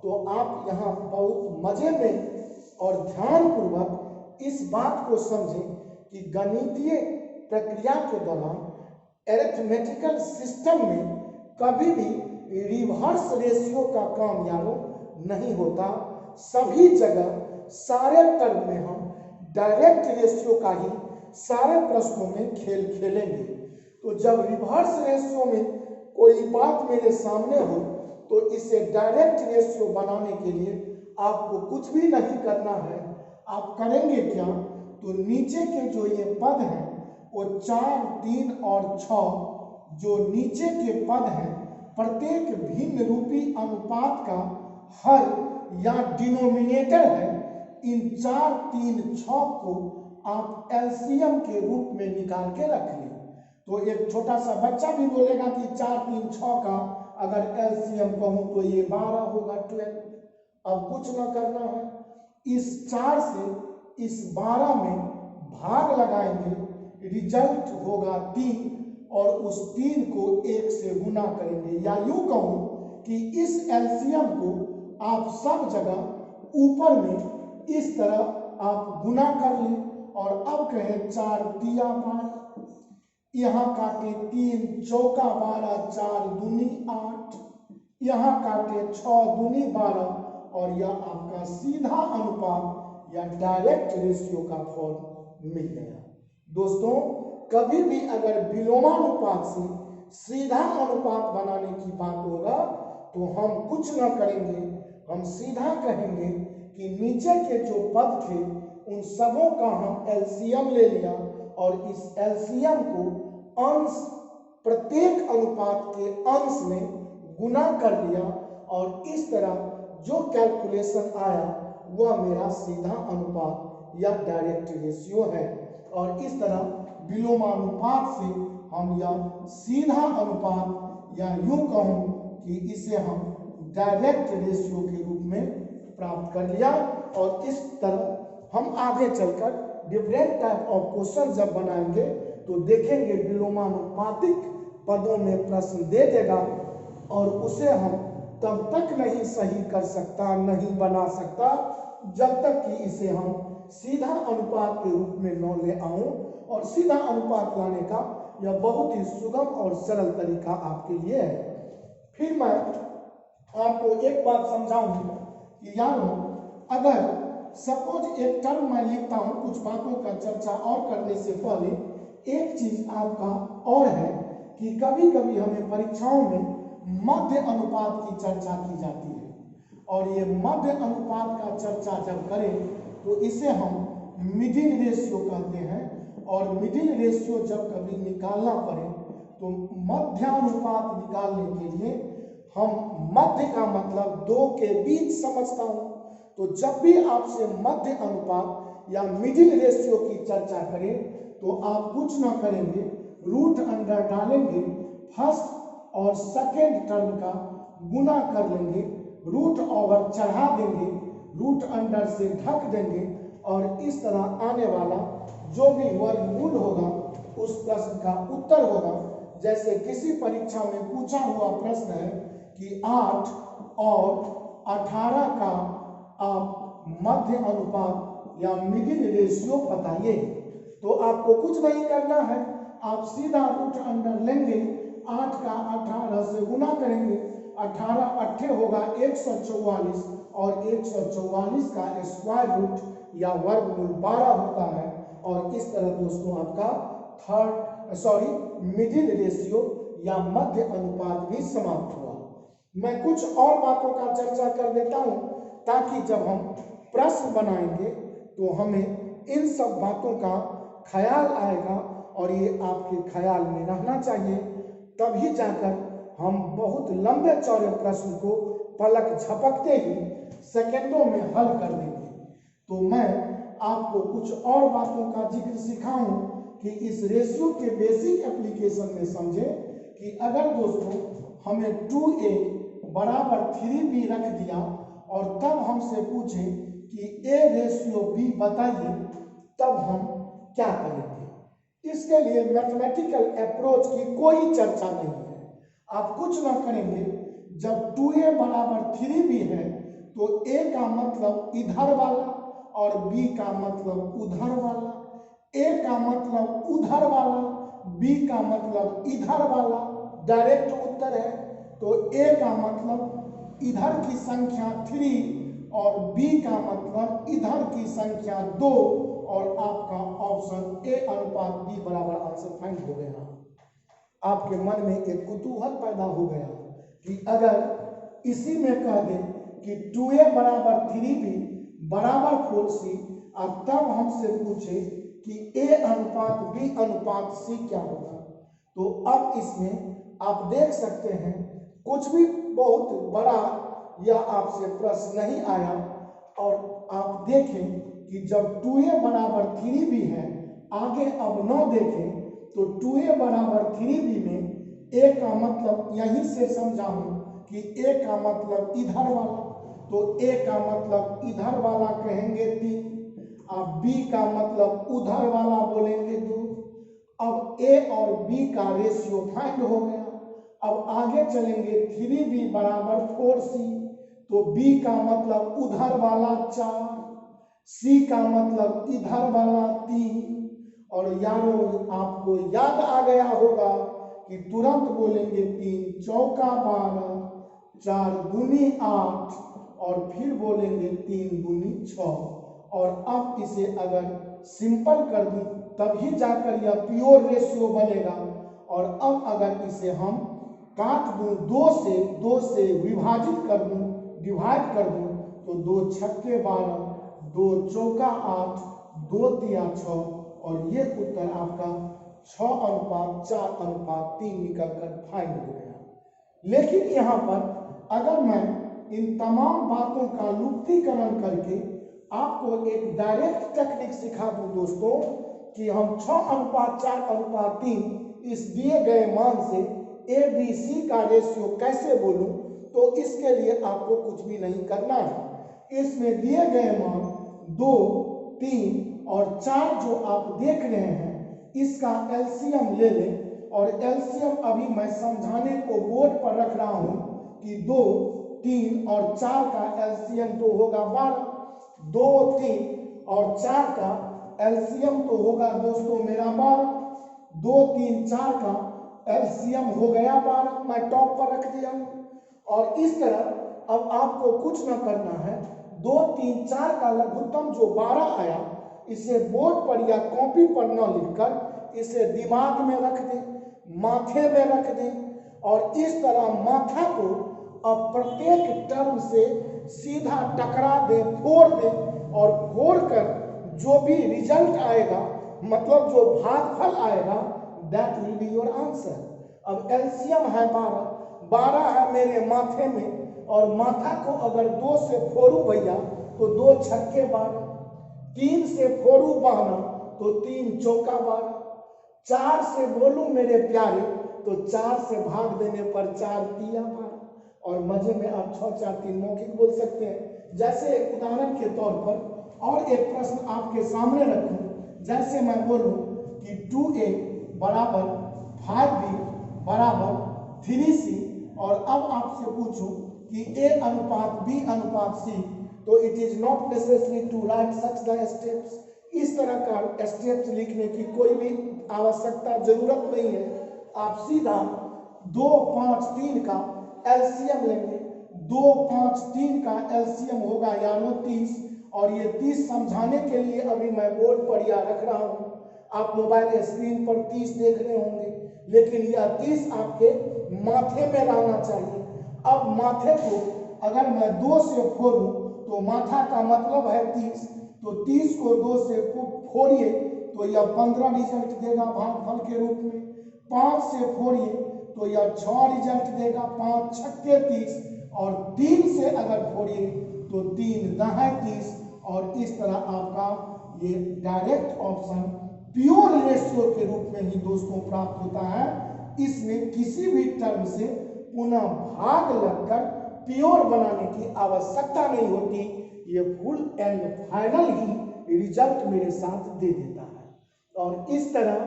तो आप यहाँ बहुत मजे में और ध्यान पूर्वक इस बात को समझें कि गणितीय प्रक्रिया के दौरान एरिथमेटिकल सिस्टम में कभी भी रिवर्स रेशियो का काम यारो नहीं होता। सभी जगह सारे टर्म में हम डायरेक्ट रेशियो का ही सारे प्रश्नों में खेल खेलेंगे। तो जब रिवर्स रेशियो में कोई बात मेरे सामने हो तो इसे डायरेक्ट रेशियो बनाने के लिए आपको कुछ भी नहीं करना है। आप करेंगे क्या, तो नीचे के जो ये पद हैं वो 4, 3 और 6 जो नीचे के पद हैं प्रत्येक भिन्न रूपी अनुपात का हर या डिनोमिनेटर है। इन 4, 3, 6 को आप एलसीएम के रूप में निकाल के रख लें। तो एक छोटा सा बच्चा भी बोलेगा कि 4, 3, 6 का अगर एलसीएम कहूं तो ये 12 होगा, 12। अब कुछ ना करना है, इस 4 से इस 12 में भाग लगाएंगे, रिजल्ट होगा 3 और उस 3 को 1 से गुना करेंगे। या यूं कहूं कि इस एलसीएम को आप सब जगह ऊपर में इस तरह आप गुना कर लें और अब कहें 4 तिया 12, यहाँ काटे 3 चौका 12, 4 दूनी 8, यहाँ काटे 6 दूनी 12 और यह आपका सीधा अनुपात या डायरेक्ट रेशियो का फॉर्म मिल गया। दोस्तों, कभी भी अगर विलोमानुपात से सीधा अनुपात बनाने की बात होगा तो हम कुछ ना करेंगे, हम सीधा कहेंगे कि नीचे के जो पद थे उन सबों का हम एलसीएम ले लिया और इस एलसीएम को अंश प्रत्येक अनुपात के अंश में गुना कर लिया और इस तरह जो कैलकुलेशन आया वह मेरा सीधा अनुपात या डायरेक्ट रेशियो है। और इस तरह विलोमानुपात से हम यह सीधा अनुपात या यूं कहूं कि इसे हम डायरेक्ट रेशियो के रूप में प्राप्त कर लिया। और इस तरह हम आगे चलकर डिफरेंट टाइप ऑफ क्वेश्चन जब बनाएंगे तो देखेंगे विलोमानुपातिक पदों में प्रश्न दे देगा और उसे हम तब तक नहीं सही कर सकता, नहीं बना सकता जब तक कि इसे हम सीधा अनुपात के रूप में न ले आऊं। और सीधा अनुपात लाने का यह बहुत ही सुगम और सरल तरीका आपके लिए है। फिर मैं आपको एक बात समझाऊंगा कि यारो अगर सपोज एक टर्म मैं लिखता हूं, कुछ बातों का चर्चा और करने से पहले एक चीज आपका और है कि कभी कभी हमें परीक्षाओं में मध्य अनुपात की चर्चा की जाती है और ये मध्य अनुपात का चर्चा जब करें तो इसे हम मिडिल रेशियो कहते हैं। और मिडिल रेशियो जब कभी निकालना पड़े तो मध्यानुपात निकालने के लिए हम मध्य का मतलब 2 के बीच समझता हूं। तो जब भी आपसे मध्य अनुपात या मिडिल रेशियो की चर्चा करें तो आप कुछ ना करेंगे, रूट अंडर डालेंगे, फर्स्ट और सेकेंड टर्म का गुना कर लेंगे, रूट ओवर चढ़ा देंगे, रूट अंडर से ढक देंगे और इस तरह आने वाला जो भी वर्गमूल होगा उस प्रश्न का उत्तर होगा। जैसे किसी परीक्षा में पूछा हुआ प्रश्न है कि 8 और 18 का आप मध्य अनुपात या मिडिल रेशियो बताइए, तो आपको कुछ नहीं करना है, आप सीधा रूट अंडर लेंगे, 8 का 18 से गुना करेंगे, 18 अट्ठे होगा 144 और 144 का स्क्वायर रूट या वर्गमूल 12 होता है। और इस तरह दोस्तों आपका मिडिल रेशियो या मध्य अनुपात भी समाप्त हुआ। मैं कुछ और बातों का चर्चा कर देता हूं ताकि जब हम प्रश्न बनाएंगे तो हमें इन सब बातों का ख्याल आएगा और ये आपके ख्याल में रहना चाहिए, तभी जाकर हम बहुत लंबे चौड़े प्रश्न को पलक झपकते ही सेकंडों में हल कर देंगे। तो मैं आपको कुछ और बातों का जिक्र सिखाऊं कि इस रेशियो के बेसिक एप्लीकेशन में समझें कि अगर दोस्तों हमें 2a बराबर 3b रख दिया और तब हमसे पूछे कि a रेशियो b बताइए, तब हम क्या करेंगे। इसके लिए मैथमेटिकल अप्रोच की कोई चर्चा नहीं है, आप कुछ ना करेंगे। जब 2a बराबर 3b है तो a का मतलब इधर वाला और b का मतलब उधर वाला, a का मतलब उधर वाला बी का मतलब इधर वाला, डायरेक्ट उत्तर है। तो ए का मतलब इधर की संख्या 3 और बी का मतलब इधर की संख्या 2 और आपका ऑप्शन ए अनुपात बी बराबर आंसर फाइंड हो गया। आपके मन में एक कुतूहल पैदा हो गया कि अगर इसी में कह दे कि 2a बराबर 3b बराबर 4c और तब हमसे पूछे कि a अनुपात b अनुपात c क्या होगा, तो अब इसमें आप देख सकते हैं कुछ भी बहुत बड़ा या आपसे प्रश्न नहीं आया। और आप देखें कि जब 2a बराबर 3b है, आगे अब 9 देखें तो 2a बराबर 3b में a का मतलब यहीं से समझा हूं कि a का मतलब इधर वाला, तो a का मतलब इधर वाला कहेंगे 3, अब b का मतलब उधर वाला बोलेंगे 2। अब a और b का रेशियो फाइंड हो गया। अब आगे चलेंगे 3b बराबर 4c, तो b का मतलब उधर वाला 4, c का मतलब इधर वाला 3। और यारो आपको याद आ गया होगा कि तुरंत बोलेंगे 3 चौका 12, 4 दूनी 8 और फिर बोलेंगे 3 दूनी 6। और अब इसे अगर सिंपल कर दूं तभी जाकर यह प्योर रेशियो बनेगा। और अब अगर इसे हम काट दूं 2 से विभाजित कर दूं, डिवाइड कर दूं, तो 2 छक्के 12, 2 चौका 8, 2 तिया 6 और ये उत्तर आपका 6:4:3 निकलकर फाइंड हो गया। लेकिन यहाँ पर अगर मैं इन तमाम बातों का लुप्तीकरण करके आपको एक डायरेक्ट टेक्निक सिखा दूं दोस्तों कि हम 6:4:3 इस दिए गए मान से ए बी सी का रेशियो कैसे बोलूं, तो इसके लिए आपको कुछ भी नहीं करना है। इसमें दिए गए मान 2, 3 और 4 जो आप देख रहे हैं इसका एलसीएम ले लें। और एलसीएम अभी मैं समझाने को बोर्ड पर रख रहा हूं कि 2, 3 और 4 का एलसीएम तो होगा 12, 2, 3 और 4 का एलसीएम तो होगा दोस्तों मेरा 12, 2, 3, 4 का एलसीएम हो गया 12, मैं टॉप पर रख दिया हूं। और इस तरह अब आपको कुछ न करना है, 2, 3, 4 का लघुत्तम जो 12 आया इसे बोर्ड पर या कॉपी पर न लिखकर इसे दिमाग में रख दें, माथे में रख दें और इस तरह माथा को अब प्रत्येक टर्म से सीधा टकरा दें, फोड़ दें और फोड़ कर जो भी रिजल्ट आएगा, मतलब जो भागफल आएगा, that will be your answer. अब एलसीएम है 12 है मेरे माथे में और माथा को अगर 2 से फोड़ू भैया तो 2 छक्के 12, 3 से फोड़ू 12 तो 3 चौका 12, 4 से बोलूं मेरे प्यारे तो 4 से भाग देने पर 4 तिया 12 और मजे में आप 6, 4, 3 मौखिक बोल सकते हैं। जैसे एक उदाहरण के तौर पर और एक प्रश्न आपके सामने रखूं, जैसे मैं बोलूं कि 2a बराबर 5b बराबर 3c और अब आपसे पूछूं कि a अनुपात b अनुपात c, तो it is not necessary to write such the steps. इस तरह का स्टेप्स लिखने की कोई भी आवश्यकता जरूरत नहीं है। आप सीधा 2, 5, 3 का एलसीएम लेंगे। 2, 5, 3 का एलसीएम होगा यानी 30 और ये 30 समझाने के लिए अभी मैं बोर्ड पर या रख रहा हूँ, आप मोबाइल स्क्रीन पर 30 देख रहे होंगे, लेकिन यह 30 आपके माथे में रहना चाहिए। अब माथे को अगर मैं 2 से फोड़ूं तो माथा का मतलब है 30, तो 30 को 2 से फोड़िए तो यह 15 रिजल्ट देगा भागफल के रूप में। 5 से फोड़िए तो यह 6 रिजल्ट देगा, 5 छक्के 30 और 3 से अगर फोड़िए तो 3 दहाई 30 और इस तरह आपका ये डायरेक्ट ऑप्शन प्योर रेशियो के रूप में ही दोस्तों प्राप्त होता है। इसमें किसी भी टर्म से पुनः भाग लगकर प्योर बनाने की आवश्यकता नहीं होती, ये full and final he result मेरे साथ दे देता है। और इस तरह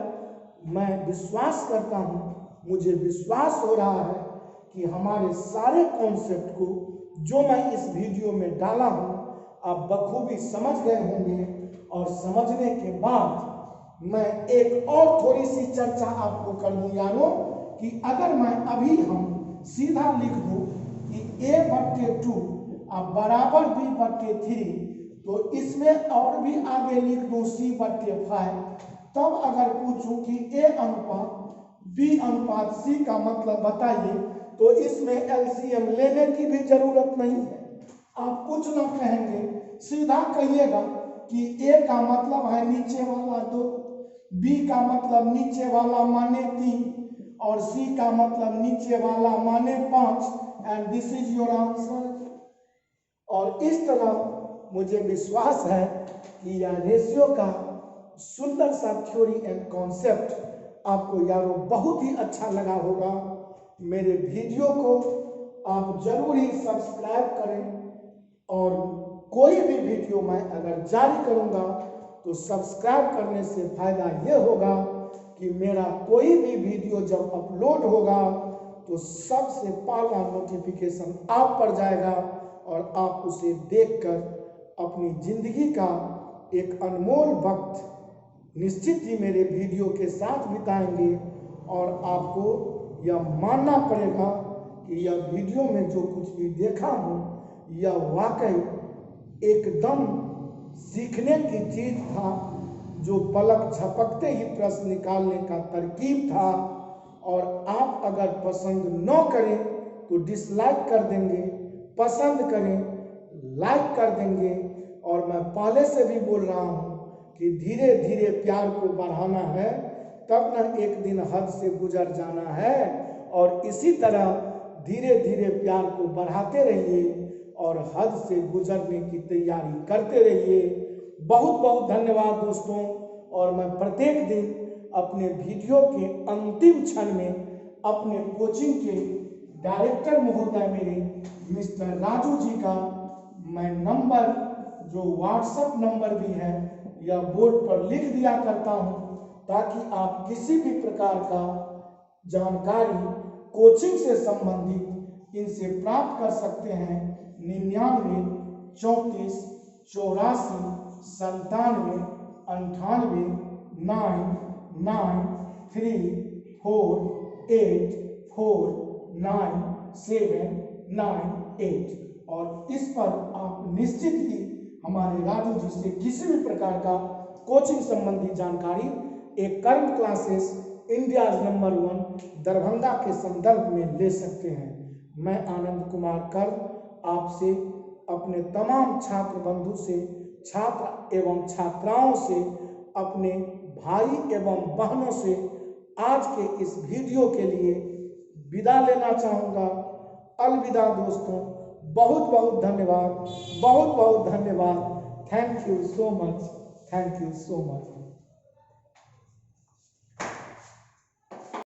मैं विश्वास करता हूँ, मुझे विश्वास हो रहा है कि हमारे सारे कॉन्सेप्ट को जो मैं इस वीडियो में डाला हूँ आप बखूबी समझ गए होंगे और समझने के बाद मैं एक और थोड़ी सी चर्चा आपको कर दूं यारो कि अगर मैं अभी हम सीधा लिख दूं कि a/2 बराबर b/3, तो इसमें और भी आगे लिख दूं c/5, तब अगर पूछूं कि a अनुपात b अनुपात c का मतलब बताइए, तो इसमें एलसीएम लेने की भी जरूरत नहीं है। आप कुछ ना कहेंगे, सीधा कहिएगा कि a का मतलब है नीचे वाला 2, b का मतलब नीचे वाला माने 3 और c का मतलब नीचे वाला माने 5 and this is your answer. और इस तरह मुझे विश्वास है कि यह रेशियो का सुंदर सा थ्योरी एंड कॉन्सेप्ट आपको यारो बहुत ही अच्छा लगा होगा। मेरे वीडियो को आप जरूर ही सब्सक्राइब करें, और कोई भी वीडियो मैं अगर जारी करूंगा तो सब्सक्राइब करने से फायदा ये होगा कि मेरा कोई भी वीडियो जब अपलोड होगा तो सबसे पहला नोटिफिकेशन आप पर जाएगा और आप उसे देखकर अपनी जिंदगी का एक अनमोल वक्त निश्चित ही मेरे वीडियो के साथ बिताएंगे। और आपको यह मानना पड़ेगा कि यह वीडियो में जो कुछ भी देखा हूँ यह वाकई एकदम सीखने की चीज था, जो पलक झपकते ही प्रश्न निकालने का तरकीब था। और आप अगर पसंद न करें तो डिसलाइक कर देंगे, पसंद करें लाइक कर देंगे। और मैं पहले से भी बोल रहा हूँ कि धीरे धीरे प्यार को बढ़ाना है, तब न एक दिन हद से गुजर जाना है। और इसी तरह धीरे धीरे प्यार को बढ़ाते रहिए और हद से गुजरने की तैयारी करते रहिए। बहुत बहुत धन्यवाद दोस्तों। और मैं प्रत्येक दिन अपने वीडियो के अंतिम क्षण में अपने कोचिंग के डायरेक्टर महोदय मेरे मिस्टर राजू जी का मैं नंबर, जो व्हाट्सएप नंबर भी है, यह बोर्ड पर लिख दिया करता हूं, ताकि आप किसी भी प्रकार का जानकारी कोचिंग से संबंधित इनसे प्राप्त कर सकते हैं। 99 34 84 97 98 993484978। और इस पर आप निश्चित ही हमारे राजू जी से किसी भी प्रकार का कोचिंग संबंधी जानकारी एक current classes India number 1 Darbhanga के संदर्भ में ले सकते हैं। मैं आनंद कुमार कर आपसे, अपने तमाम छात्र बंधु से, छात्र एवं छात्राओं से, अपने भाई एवं बहनों से आज के इस वीडियो के लिए विदा लेना चाहूँगा। अलविदा दोस्तों, बहुत बहुत धन्यवाद, बहुत बहुत धन्यवाद। Thank you so much, thank you so much.